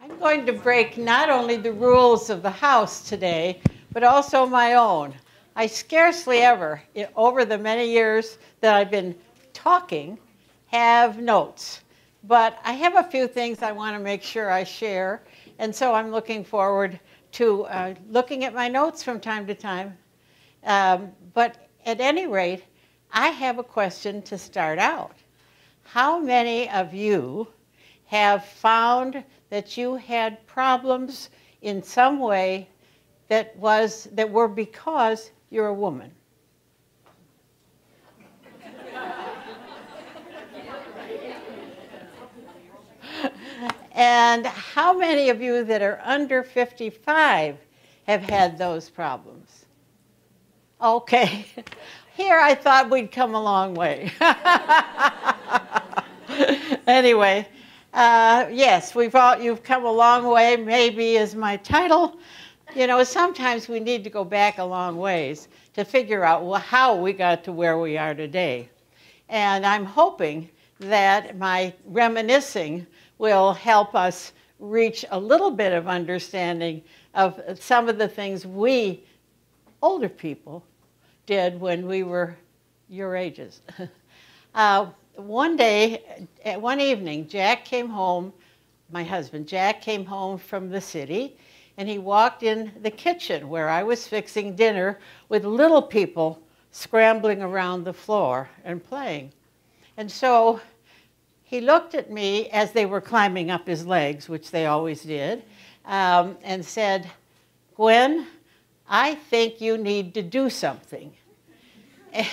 I'm going to break not only the rules of the house today, but also my own. I scarcely ever, over the many years that I've been talking, have notes. But I have a few things I want to make sure I share, and so I'm looking forward to looking at my notes from time to time. But at any rate, I have a question to start out. How many of you have found that you had problems in some way that were because you're a woman? And how many of you that are under 55 have had those problems? Okay. Here I thought we'd come a long way. Anyway, yes, you've come a long way, maybe is my title. You know, sometimes we need to go back a long ways to figure out how we got to where we are today. And I'm hoping that my reminiscing will help us reach a little bit of understanding of some of the things we older people did when we were your ages. One evening, Jack came home, my husband, Jack came home from the city, and he walked in the kitchen where I was fixing dinner with little people scrambling around the floor and playing. And so he looked at me as they were climbing up his legs, which they always did, and said, "Gwen, I think you need to do something." And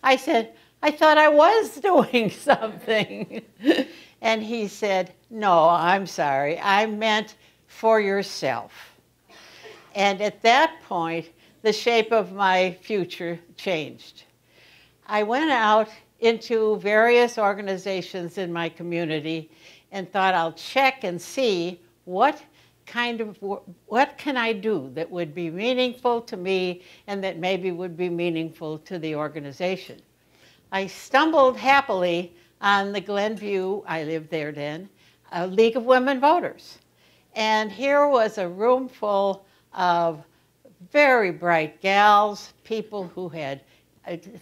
I said, "I thought I was doing something." And he said, "No, I'm sorry. I meant for yourself." And at that point, the shape of my future changed. I went out into various organizations in my community and thought I'll check and see what can I do that would be meaningful to me and that maybe would be meaningful to the organization. I stumbled happily on the Glenview, I lived there then, a League of Women Voters. And here was a room full of very bright gals, people who had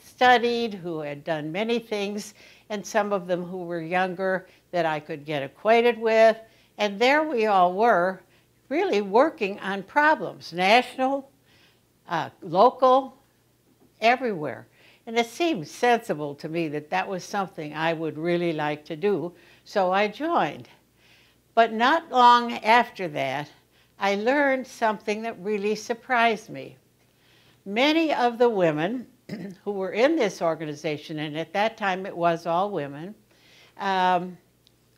studied, who had done many things, and some of them who were younger that I could get acquainted with. And there we all were, really working on problems, national, local, everywhere. And it seemed sensible to me that that was something I would really like to do, so I joined. But not long after that, I learned something that really surprised me. Many of the women who were in this organization, and at that time it was all women,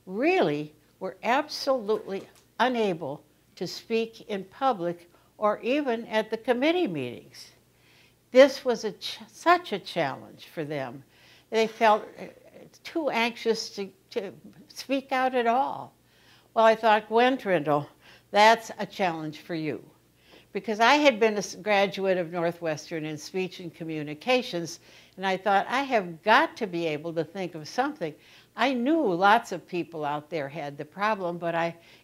really were absolutely unable to speak in public or even at the committee meetings. This was such a challenge for them. They felt too anxious to speak out at all. Well, I thought, Gwen Trindl, that's a challenge for you. Because I had been a graduate of Northwestern in speech and communications, and I thought, I have got to be able to think of something. I knew lots of people out there had the problem, but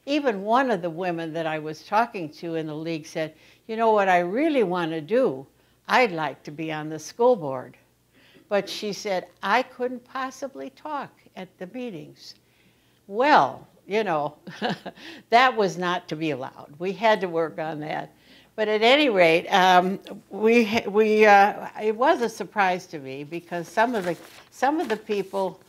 even one of the women that I was talking to in the league said, you know what I really want to do? I'd like to be on the school board. But she said, I couldn't possibly talk at the meetings. Well, you know, that was not to be allowed. We had to work on that. But at any rate, it was a surprise to me because some of the people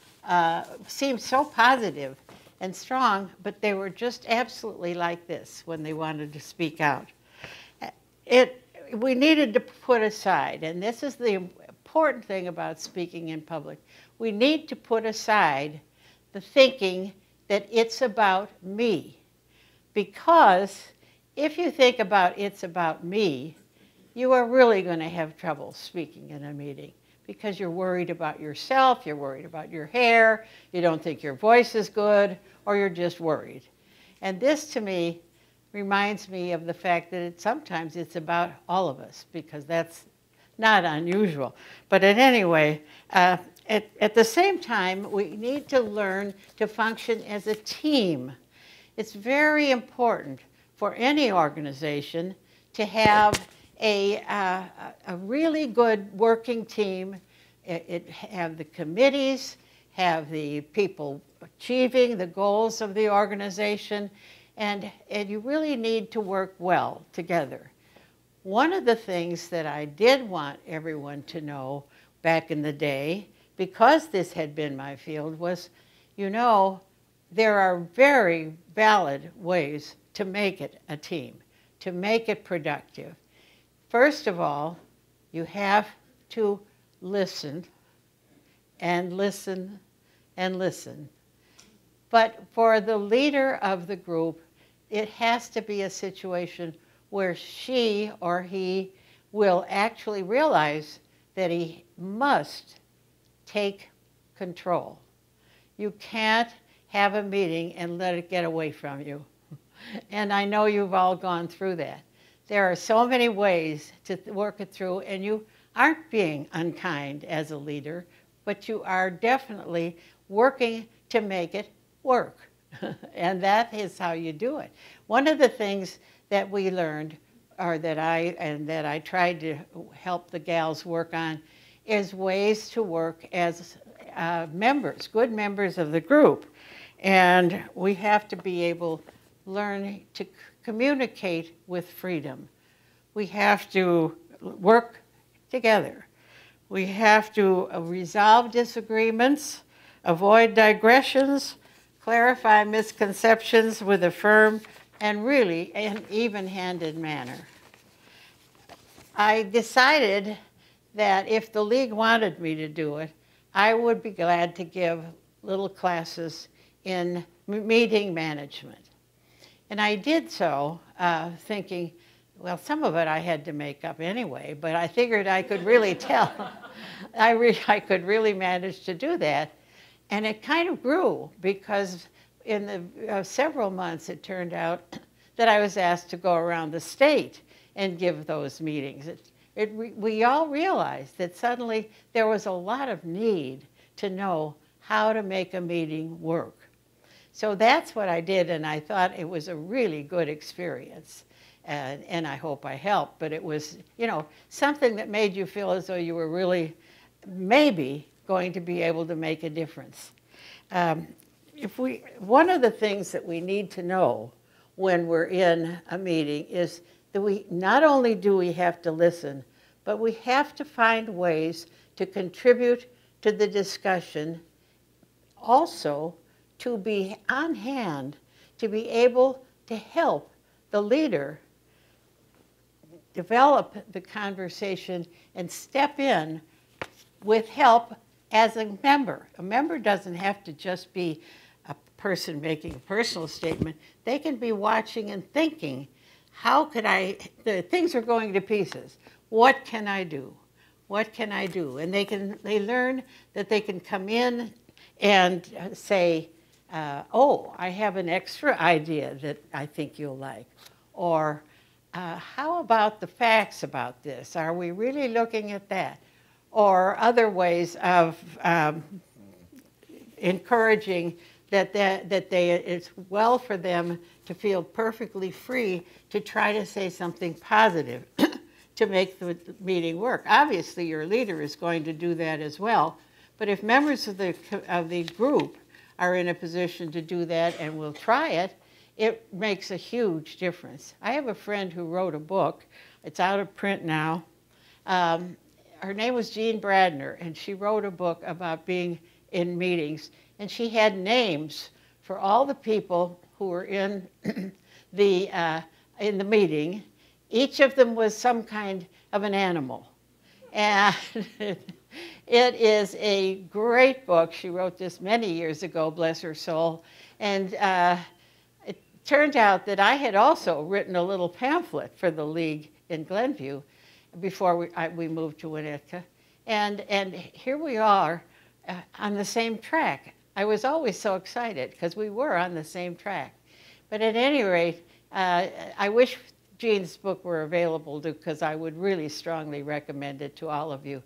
seemed so positive and strong, but they were just absolutely like this when they wanted to speak out. We needed to put aside, and this is the important thing about speaking in public, we need to put aside the thinking that it's about me. Because if you think about it's about me, you are really going to have trouble speaking in a meeting because you're worried about yourself, you're worried about your hair, you don't think your voice is good, or you're just worried. And this, to me, reminds me of the fact that sometimes it's about all of us, because that's not unusual. But at any way, at the same time, we need to learn to function as a team. It's very important for any organization to have a really good working team. Have the committees, have the people achieving the goals of the organization, and you really need to work well together. One of the things that I did want everyone to know back in the day, because this had been my field, was, you know, there are very valid ways to make it a team, to make it productive. First of all, you have to listen and listen and listen. But for the leader of the group, it has to be a situation where she or he will actually realize that he must take control. You can't have a meeting and let it get away from you. And I know you've all gone through that. There are so many ways to work it through, and you aren't being unkind as a leader, but you are definitely working to make it work. And that is how you do it. One of the things that we learned, or that I tried to help the gals work on, is ways to work as members, good members of the group. And we have to be able to learn to communicate with freedom. We have to work together. We have to resolve disagreements, avoid digressions, clarify misconceptions with a firm and really an even-handed manner. I decided that if the league wanted me to do it, I would be glad to give little classes in meeting management. And I did so thinking, well, some of it I had to make up anyway, but I figured I could really tell. I could really manage to do that. And it kind of grew, because in the several months it turned out that I was asked to go around the state and give those meetings. We all realized that suddenly there was a lot of need to know how to make a meeting work. So that's what I did, and I thought it was a really good experience. And I hope I helped, but it was, you know, something that made you feel as though you were really maybe going to be able to make a difference. One of the things that we need to know when we're in a meeting is that not only do we have to listen, but we have to find ways to contribute to the discussion, also to be on hand, to be able to help the leader develop the conversation and step in with help as a member. A member doesn't have to just be a person making a personal statement. They can be watching and thinking, how could things are going to pieces. What can I do? What can I do? And they learn that they can come in and say, oh, I have an extra idea that I think you'll like. Or how about the facts about this? Are we really looking at that? Or other ways of encouraging that it's well for them to feel perfectly free to try to say something positive to make the meeting work. Obviously, your leader is going to do that as well, but if members of the group are in a position to do that and will try it, it makes a huge difference. I have a friend who wrote a book. It's out of print now. Her name was Jean Bradner, and she wrote a book about being in meetings, and she had names for all the people who were in the meeting. Each of them was some kind of an animal. And it is a great book. She wrote this many years ago, bless her soul. And it turned out that I had also written a little pamphlet for the League in Glenview before we moved to Winnetka. And here we are on the same track. I was always so excited because we were on the same track. But at any rate, I wish Jean's book were available because I would really strongly recommend it to all of you.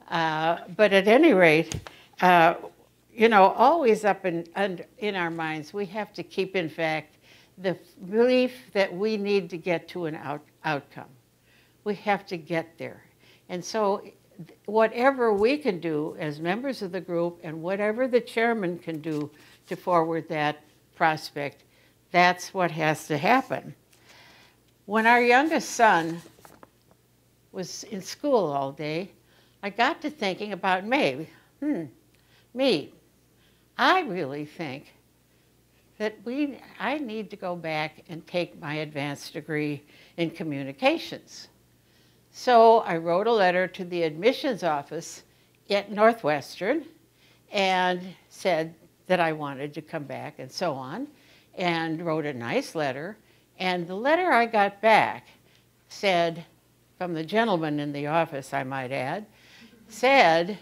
But at any rate, you know, always up in our minds, we have to keep, in fact, the belief that we need to get to an outcome. We have to get there. And so whatever we can do as members of the group and whatever the chairman can do to forward that prospect, that's what has to happen. When our youngest son was in school all day, I got to thinking about me. I really think that I need to go back and take my advanced degree in communications. So I wrote a letter to the admissions office at Northwestern and said that I wanted to come back and so on, and wrote a nice letter. And the letter I got back said, from the gentleman in the office, I might add, said,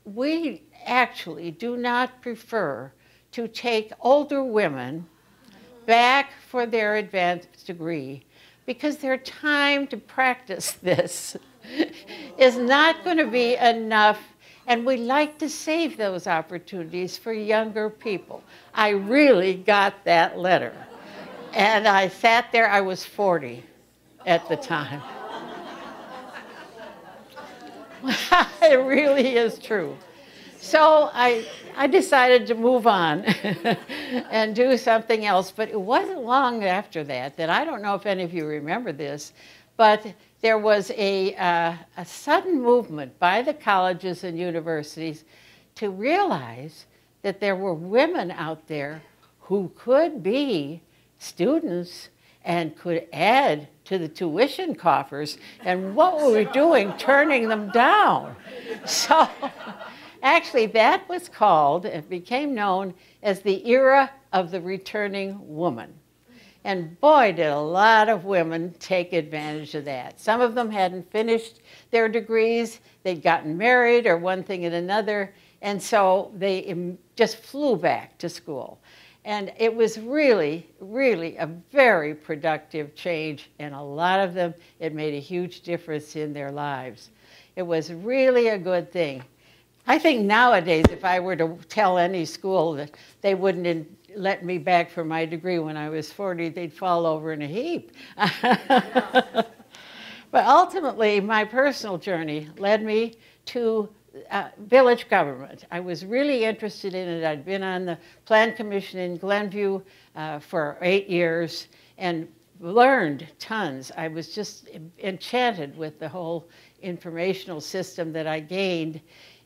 we actually do not prefer to take older women back for their advanced degree because their time to practice this is not going to be enough, and we like to save those opportunities for younger people. I really got that letter. And I sat there, I was 40 at the time. It really is true. So I decided to move on and do something else. But it wasn't long after that I don't know if any of you remember this, but there was a sudden movement by the colleges and universities to realize that there were women out there who could be students and could add to the tuition coffers. And what were we doing? Turning them down. So actually, that was called, it became known as the era of the returning woman. And boy, did a lot of women take advantage of that. Some of them hadn't finished their degrees, they'd gotten married or one thing and another, and so they just flew back to school. And it was really, really a very productive change, and a lot of them, it made a huge difference in their lives. It was really a good thing. I think nowadays, if I were to tell any school that they wouldn't let me back for my degree when I was 40, they'd fall over in a heap. But ultimately, my personal journey led me to village government. I was really interested in it. I'd been on the Plan Commission in Glenview for 8 years and learned tons. I was just enchanted with the whole informational system that I gained.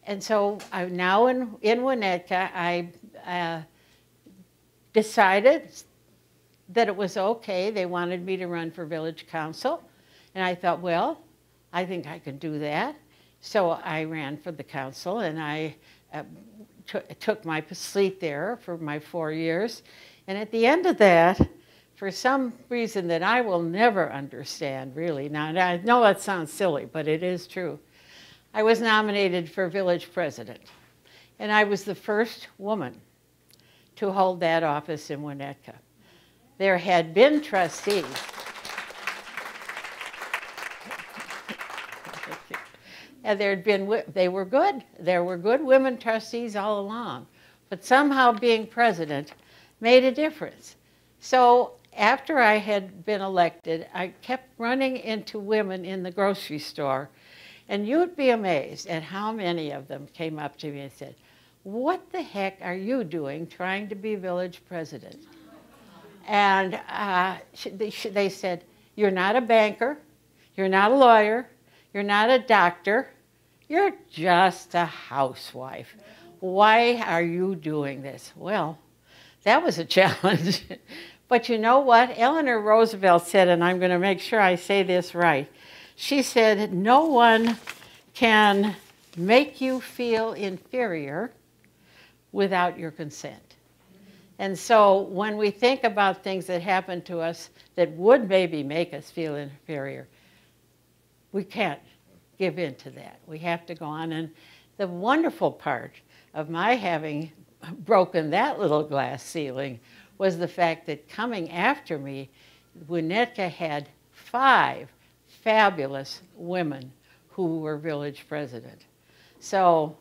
And so I'm now in Winnetka. I decided that it was okay. They wanted me to run for village council. And I thought, well, I think I can do that. So I ran for the council, and I took my seat there for my 4 years. And at the end of that, for some reason that I will never understand, really, now I know that sounds silly, but it is true, I was nominated for village president. And I was the first woman to hold that office in Winnetka. There had been trustees. And they were good. There were good women trustees all along. But somehow being president made a difference. So after I had been elected, I kept running into women in the grocery store. And you'd be amazed at how many of them came up to me and said, "What the heck are you doing trying to be village president?" And they said, "You're not a banker, you're not a lawyer, you're not a doctor, you're just a housewife. Why are you doing this?" Well, that was a challenge. But you know what? Eleanor Roosevelt said, and I'm going to make sure I say this right, she said, "No one can make you feel inferior without your consent." And so when we think about things that happen to us that would maybe make us feel inferior, we can't give in to that. We have to go on. And the wonderful part of my having broken that little glass ceiling was the fact that coming after me, Winnetka had 5 fabulous women who were village president. So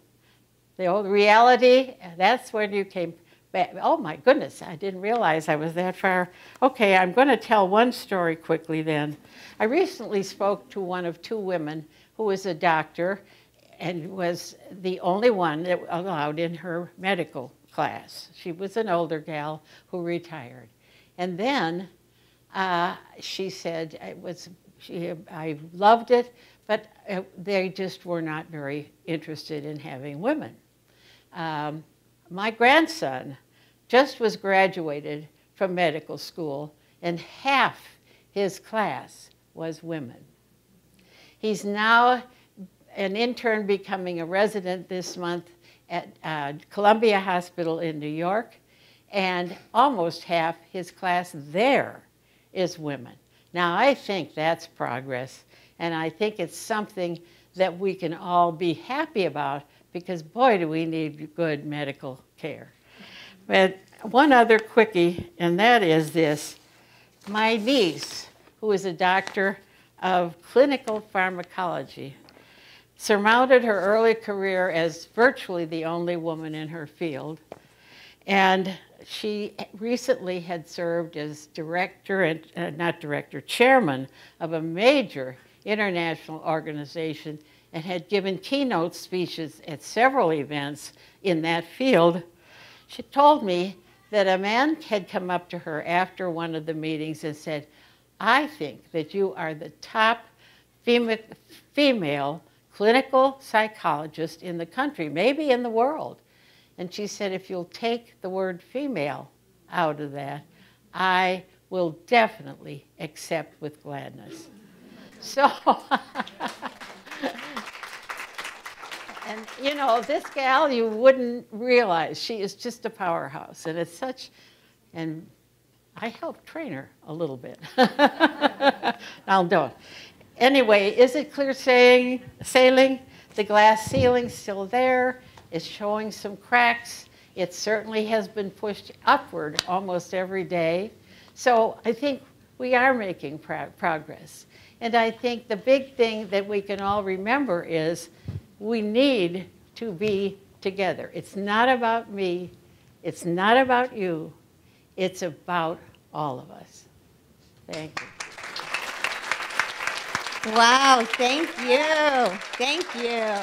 the old reality, that's when you came Oh my goodness, I didn't realize I was that far. Okay, I'm going to tell one story quickly then. I recently spoke to one of two women who was a doctor and was the only one that allowed in her medical class. She was an older gal who retired. And then she said, I loved it, but they just were not very interested in having women. My grandson just was graduated from medical school, and half his class was women. He's now an intern becoming a resident this month at Columbia Hospital in New York, and almost half his class there is women. Now, I think that's progress, and I think it's something that we can all be happy about, because boy, do we need good medical care. But one other quickie, and that is this. My niece, who is a doctor of clinical pharmacology, surmounted her early career as virtually the only woman in her field. And she recently had served as chairman of a major international organization, and had given keynote speeches at several events in that field. She told me that a man had come up to her after one of the meetings and said, I think that you are the top female clinical psychologist in the country, maybe in the world. And she said, if you'll take the word female out of that, I will definitely accept with gladness. So, and you know, this gal, you wouldn't realize, she is just a powerhouse. And it's such, and I helped train her a little bit. Now, don't. Anyway, is it clear sailing? The glass ceiling's still there. It's showing some cracks. It certainly has been pushed upward almost every day. So I think we are making progress. And I think the big thing that we can all remember is we need to be together. It's not about me. It's not about you. It's about all of us. Thank you. Wow, thank you. Thank you.